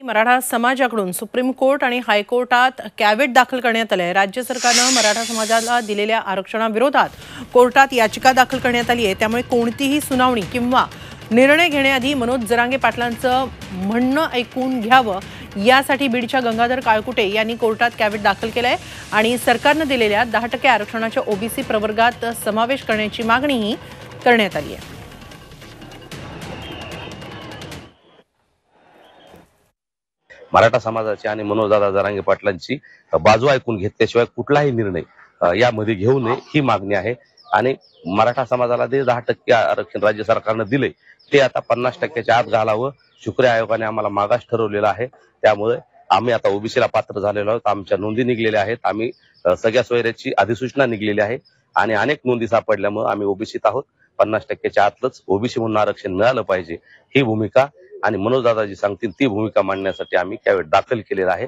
मराठा समाजाकडून supreme court आणि हायकोर्टात कॅव्हेट दाखल करण्यात आले आहे। राज्य सरकारने मराठा समाजाला दिलेल्या आरक्षणाविरोधात कोर्टात याचिका दाखल करण्यात आली आहे। त्यामुळे कोणतीही सुनावणी किंवा निर्णय घेण्याआधी मनोज जरांगे पाटलांचं म्हणणं ऐकून घ्यावं यासाठी बीडच्या गंगाधर काळकुटे यांनी कोर्टात कॅव्हेट दाखल केलाय आणि सरकारने दिलेल्या 10% आरक्षणाच्या ओबीसी प्रवर्गात समावेश करण्याची मागणीही करण्यात आली आहे। मराठा समाजाची आणि मनोजदादा जरांगे पाटलांची बाजू ऐकून घेतल्याशिवाय कुठलाही निर्णय यामध्ये घेऊ नये ही मागणी आहे। आणि मराठा समाजाला जे 10% आरक्षण राज्य सरकारने दिले ते आता 50%च्या आत घालावं शुक्र आयोगाने आम्हाला मागास ठरवलेला आहे। त्यामुळे आम्ही आता ओबीसीला पात्र झालेलो आहोत। आमच्या नोंदी निघलेल्या आहेत। आम्ही सगळ्या सोयऱ्याची अधिसूचना निघलेली आहे आणि अनेक नोंदी सापडल्यामुळे आम्ही ओबीसीत आहोत। 50%च्या आतलंच ओबीसी म्हणून आरक्षण मिळालं पाहिजे ही भूमिका आणि मनोजदादा जी सांगतील ती भूमिका मांडण्यासाठी आम्ही कॅव्हेट दाखल केलेला आहे।